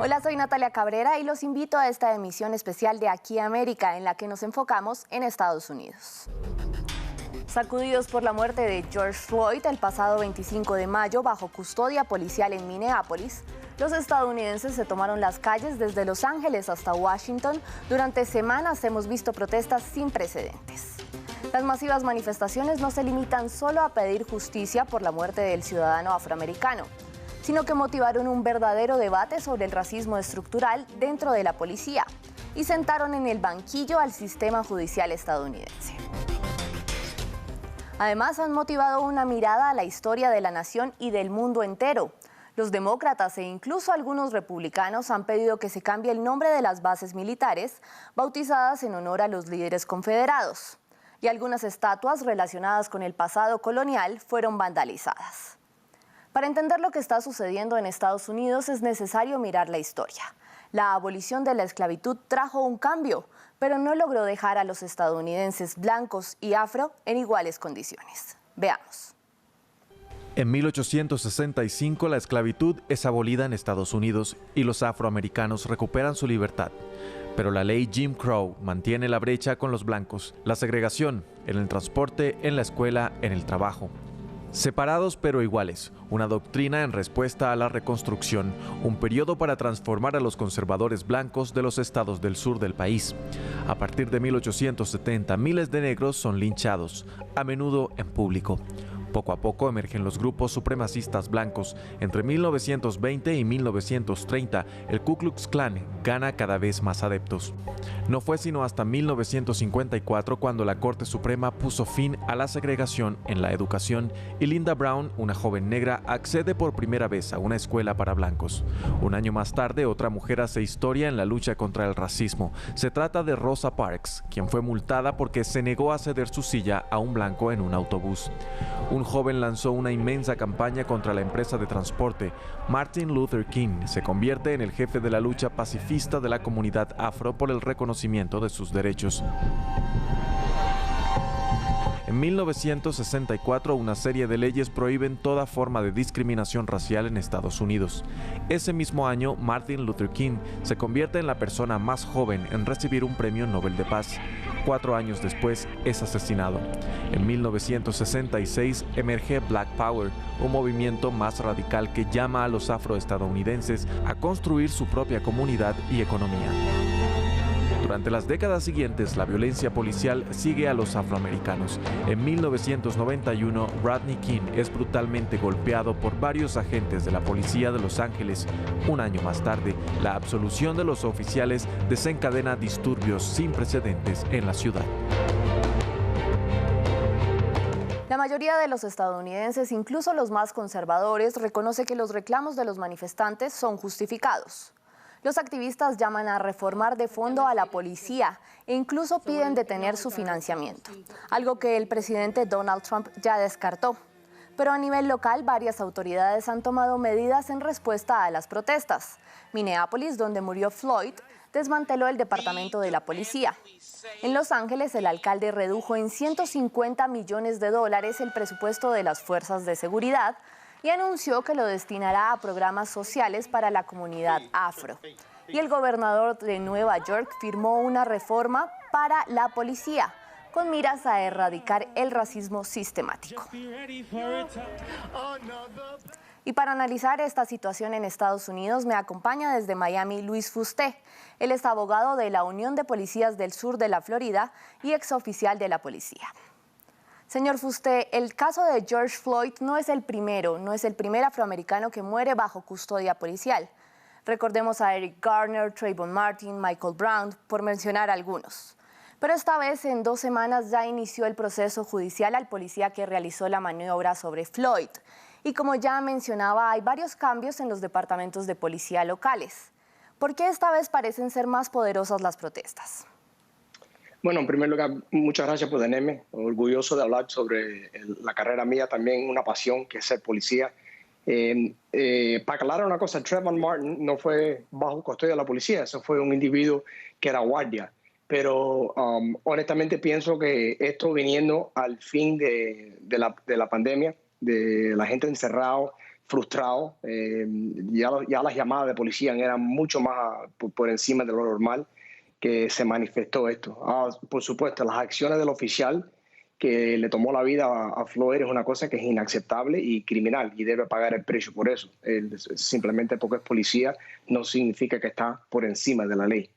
Hola, soy Natalia Cabrera y los invito a esta emisión especial de Aquí América, en la que nos enfocamos en Estados Unidos. Sacudidos por la muerte de George Floyd el pasado 25 de mayo bajo custodia policial en Minneapolis, los estadounidenses se tomaron las calles desde Los Ángeles hasta Washington. Durante semanas hemos visto protestas sin precedentes. Las masivas manifestaciones no se limitan solo a pedir justicia por la muerte del ciudadano afroamericano, sino que motivaron un verdadero debate sobre el racismo estructural dentro de la policía y sentaron en el banquillo al sistema judicial estadounidense. Además, han motivado una mirada a la historia de la nación y del mundo entero. Los demócratas e incluso algunos republicanos han pedido que se cambie el nombre de las bases militares, bautizadas en honor a los líderes confederados, y algunas estatuas relacionadas con el pasado colonial fueron vandalizadas. Para entender lo que está sucediendo en Estados Unidos es necesario mirar la historia. La abolición de la esclavitud trajo un cambio, pero no logró dejar a los estadounidenses blancos y afro en iguales condiciones. Veamos. En 1865 la esclavitud es abolida en Estados Unidos y los afroamericanos recuperan su libertad. Pero la ley Jim Crow mantiene la brecha con los blancos, la segregación en el transporte, en la escuela, en el trabajo. Separados pero iguales, una doctrina en respuesta a la Reconstrucción, un periodo para transformar a los conservadores blancos de los estados del sur del país. A partir de 1870, miles de negros son linchados, a menudo en público. Poco a poco emergen los grupos supremacistas blancos. Entre 1920 y 1930, el Ku Klux Klan gana cada vez más adeptos. No fue sino hasta 1954 cuando la Corte Suprema puso fin a la segregación en la educación y Linda Brown, una joven negra, accede por primera vez a una escuela para blancos. Un año más tarde, otra mujer hace historia en la lucha contra el racismo. Se trata de Rosa Parks, quien fue multada porque se negó a ceder su silla a un blanco en un autobús. Un joven lanzó una inmensa campaña contra la empresa de transporte. Martin Luther King se convierte en el jefe de la lucha pacifista de la comunidad afro por el reconocimiento de sus derechos. En 1964, una serie de leyes prohíben toda forma de discriminación racial en Estados Unidos. Ese mismo año, Martin Luther King se convierte en la persona más joven en recibir un premio Nobel de Paz. 4 años después, es asesinado. En 1966 emerge Black Power, un movimiento más radical que llama a los afroestadounidenses a construir su propia comunidad y economía. Durante las décadas siguientes, la violencia policial sigue a los afroamericanos. En 1991, Rodney King es brutalmente golpeado por varios agentes de la policía de Los Ángeles. Un año más tarde, la absolución de los oficiales desencadena disturbios sin precedentes en la ciudad. La mayoría de los estadounidenses, incluso los más conservadores, reconoce que los reclamos de los manifestantes son justificados. Los activistas llaman a reformar de fondo a la policía e incluso piden detener su financiamiento, algo que el presidente Donald Trump ya descartó. Pero a nivel local, varias autoridades han tomado medidas en respuesta a las protestas. Minneapolis, donde murió Floyd, desmanteló el departamento de la policía. En Los Ángeles, el alcalde redujo en $150 millones el presupuesto de las fuerzas de seguridad y anunció que lo destinará a programas sociales para la comunidad afro. Y el gobernador de Nueva York firmó una reforma para la policía, con miras a erradicar el racismo sistemático. Y para analizar esta situación en Estados Unidos, me acompaña desde Miami Luis Fusté. Él es abogado de la Unión de Policías del Sur de la Florida y exoficial de la policía. Señor Fusté, el caso de George Floyd no es el primer afroamericano que muere bajo custodia policial. Recordemos a Eric Garner, Trayvon Martin, Michael Brown, por mencionar algunos. Pero esta vez, en 2 semanas, ya inició el proceso judicial al policía que realizó la maniobra sobre Floyd. Y como ya mencionaba, hay varios cambios en los departamentos de policía locales. ¿Por qué esta vez parecen ser más poderosas las protestas? Bueno, en primer lugar, muchas gracias por tenerme. Orgulloso de hablar sobre la carrera mía, también una pasión que es ser policía. Para aclarar una cosa, Trayvon Martin no fue bajo custodia de la policía, eso fue un individuo que era guardia. Pero honestamente pienso que esto viniendo al fin de la pandemia, de la gente encerrada, frustrados. Ya las llamadas de policía eran mucho más por encima de lo normal que se manifestó esto. Por supuesto, las acciones del oficial que le tomó la vida a Floyd es una cosa que es inaceptable y criminal y debe pagar el precio por eso. Simplemente porque es policía no significa que está por encima de la ley.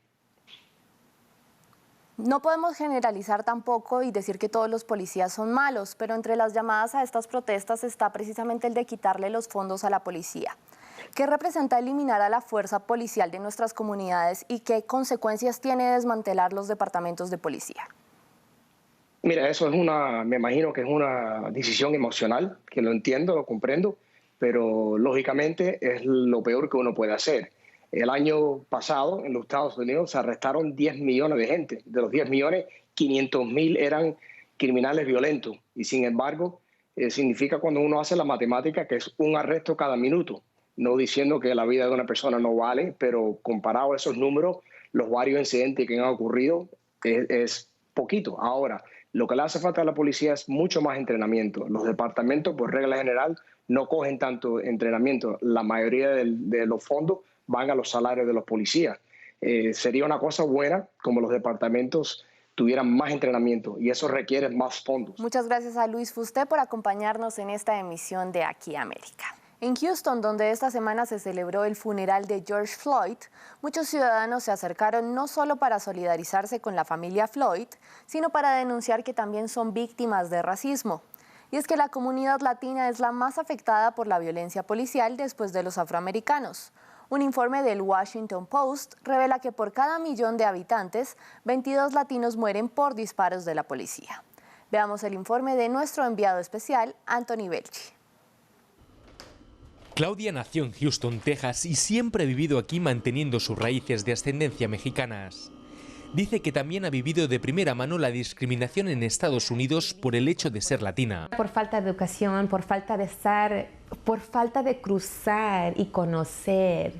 No podemos generalizar tampoco y decir que todos los policías son malos, pero entre las llamadas a estas protestas está precisamente el de quitarle los fondos a la policía. ¿Qué representa eliminar a la fuerza policial de nuestras comunidades y qué consecuencias tiene desmantelar los departamentos de policía? Mira, eso me imagino que es una decisión emocional, que lo entiendo, lo comprendo, pero lógicamente es lo peor que uno puede hacer. El año pasado en los Estados Unidos se arrestaron 10 millones de gente. De los 10 millones, 500.000 eran criminales violentos. Y sin embargo, significa cuando uno hace la matemática que es un arresto cada minuto. No diciendo que la vida de una persona no vale, pero comparado a esos números, los varios incidentes que han ocurrido es poquito. Ahora, lo que le hace falta a la policía es mucho más entrenamiento. Los departamentos, por regla general, no cogen tanto entrenamiento. La mayoría de los fondos van a los salarios de los policías. Sería una cosa buena como los departamentos tuvieran más entrenamiento y eso requiere más fondos. Muchas gracias a Luis Fusté por acompañarnos en esta emisión de Aquí América. En Houston, donde esta semana se celebró el funeral de George Floyd, muchos ciudadanos se acercaron no solo para solidarizarse con la familia Floyd, sino para denunciar que también son víctimas de racismo. Y es que la comunidad latina es la más afectada por la violencia policial después de los afroamericanos. Un informe del Washington Post revela que por cada 1.000.000 de habitantes, 22 latinos mueren por disparos de la policía. Veamos el informe de nuestro enviado especial, Anthony Belchi. Claudia nació en Houston, Texas, y siempre ha vivido aquí manteniendo sus raíces de ascendencia mexicanas. Dice que también ha vivido de primera mano la discriminación en Estados Unidos por el hecho de ser latina. Por falta de educación, por falta de cruzar y conocer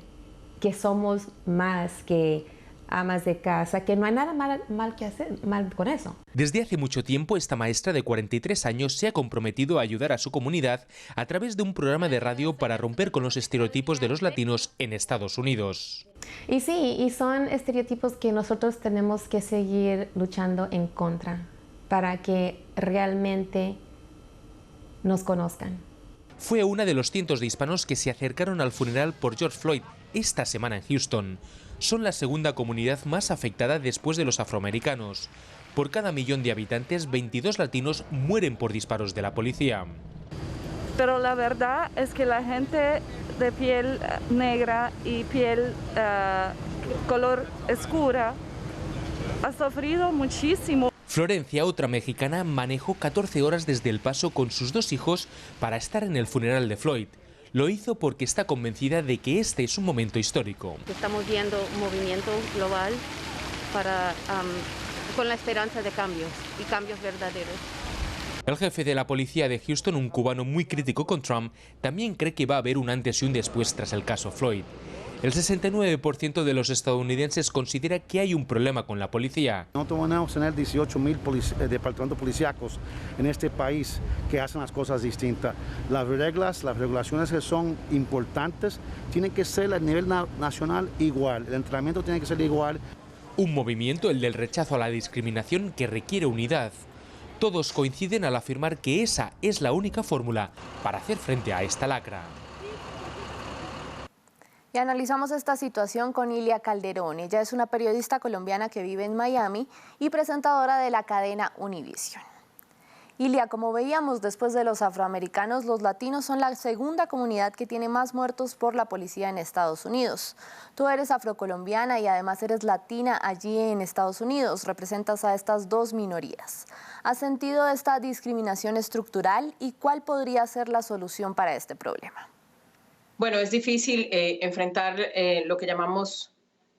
que somos más que amas de casa, que no hay nada mal que hacer, mal con eso. Desde hace mucho tiempo, esta maestra de 43 años se ha comprometido a ayudar a su comunidad a través de un programa de radio para romper con los estereotipos de los latinos en Estados Unidos. Y sí, y son estereotipos que nosotros tenemos que seguir luchando en contra para que realmente nos conozcan. Fue una de los cientos de hispanos que se acercaron al funeral por George Floyd esta semana en Houston. Son la segunda comunidad más afectada después de los afroamericanos. Por cada 1.000.000 de habitantes, 22 latinos mueren por disparos de la policía. Pero la verdad es que la gente de piel negra y piel color oscura ha sufrido muchísimo. Florencia, otra mexicana, manejó 14 horas desde El Paso con sus 2 hijos para estar en el funeral de Floyd. Lo hizo porque está convencida de que este es un momento histórico. Estamos viendo un movimiento global con la esperanza de cambios y cambios verdaderos. El jefe de la policía de Houston, un cubano muy crítico con Trump, también cree que va a haber un antes y un después tras el caso Floyd. El 69% de los estadounidenses considera que hay un problema con la policía. No vamos a tener 18.000 departamentos policíacos en este país que hacen las cosas distintas. Las reglas, las regulaciones que son importantes tienen que ser a nivel nacional igual. El entrenamiento tiene que ser igual. Un movimiento, el del rechazo a la discriminación, que requiere unidad. Todos coinciden al afirmar que esa es la única fórmula para hacer frente a esta lacra. Y analizamos esta situación con Ilia Calderón. Ella es una periodista colombiana que vive en Miami y presentadora de la cadena Univision. Ilia, como veíamos, después de los afroamericanos, los latinos son la segunda comunidad que tiene más muertos por la policía en Estados Unidos. Tú eres afrocolombiana y además eres latina allí en Estados Unidos. Representas a estas dos minorías. ¿Has sentido esta discriminación estructural y cuál podría ser la solución para este problema? Bueno, es difícil enfrentar lo que llamamos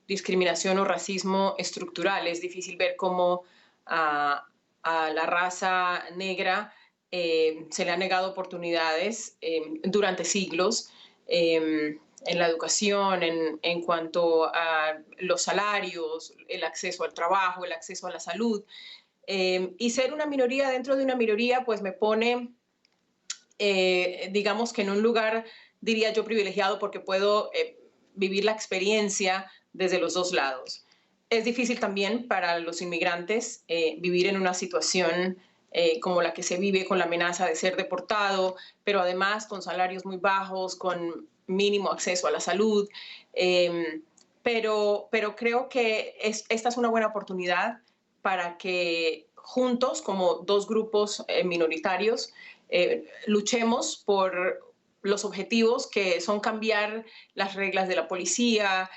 discriminación o racismo estructural. Es difícil ver cómo a la raza negra se le han negado oportunidades durante siglos en la educación, en cuanto a los salarios, el acceso al trabajo, el acceso a la salud. Y ser una minoría dentro de una minoría, pues me pone, digamos que en un lugar diría yo, privilegiado porque puedo vivir la experiencia desde los dos lados. Es difícil también para los inmigrantes vivir en una situación como la que se vive, con la amenaza de ser deportado, pero además con salarios muy bajos, con mínimo acceso a la salud. Pero creo que esta es una buena oportunidad para que juntos, como dos grupos minoritarios, luchemos por los objetivos que son cambiar las reglas de la policía,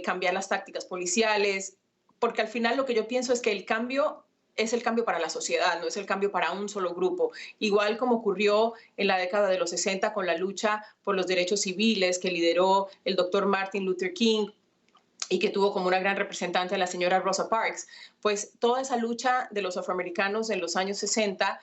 cambiar las tácticas policiales, porque al final lo que yo pienso es que el cambio es el cambio para la sociedad, no es el cambio para un solo grupo. Igual como ocurrió en la década de los 60 con la lucha por los derechos civiles que lideró el doctor Martin Luther King y que tuvo como una gran representante a la señora Rosa Parks, pues toda esa lucha de los afroamericanos en los años 60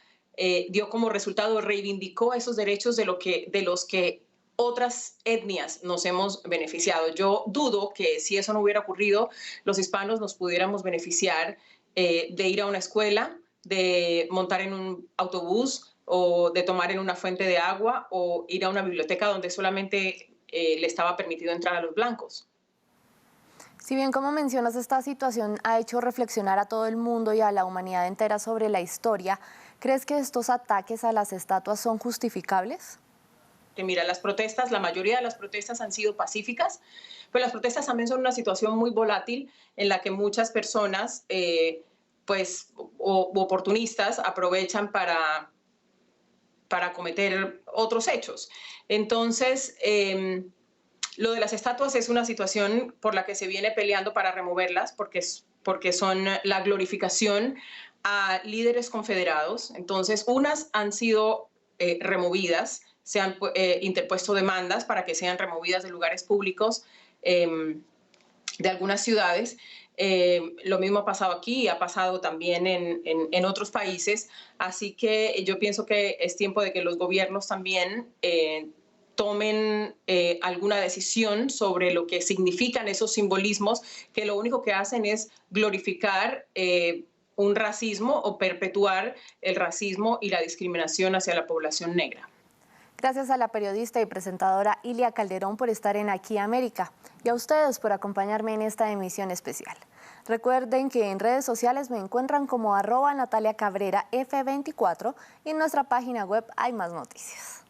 dio como resultado, reivindicó esos derechos de los que otras etnias nos hemos beneficiado. Yo dudo que si eso no hubiera ocurrido, los hispanos nos pudiéramos beneficiar de ir a una escuela, de montar en un autobús o de tomar en una fuente de agua o ir a una biblioteca donde solamente le estaba permitido entrar a los blancos. Si bien, como mencionas, esta situación ha hecho reflexionar a todo el mundo y a la humanidad entera sobre la historia, ¿crees que estos ataques a las estatuas son justificables? Mira, las protestas, la mayoría de las protestas han sido pacíficas, pero las protestas también son una situación muy volátil en la que muchas personas, oportunistas, aprovechan para cometer otros hechos. Entonces, lo de las estatuas es una situación por la que se viene peleando para removerlas, porque son la glorificación a líderes confederados. Entonces, unas han sido removidas, se han interpuesto demandas para que sean removidas de lugares públicos de algunas ciudades. Lo mismo ha pasado aquí, ha pasado también en otros países. Así que yo pienso que es tiempo de que los gobiernos también tomen alguna decisión sobre lo que significan esos simbolismos, que lo único que hacen es glorificar un racismo o perpetuar el racismo y la discriminación hacia la población negra. Gracias a la periodista y presentadora Ilia Calderón por estar en Aquí América y a ustedes por acompañarme en esta emisión especial. Recuerden que en redes sociales me encuentran como @NataliaCabreraF24 y en nuestra página web hay más noticias.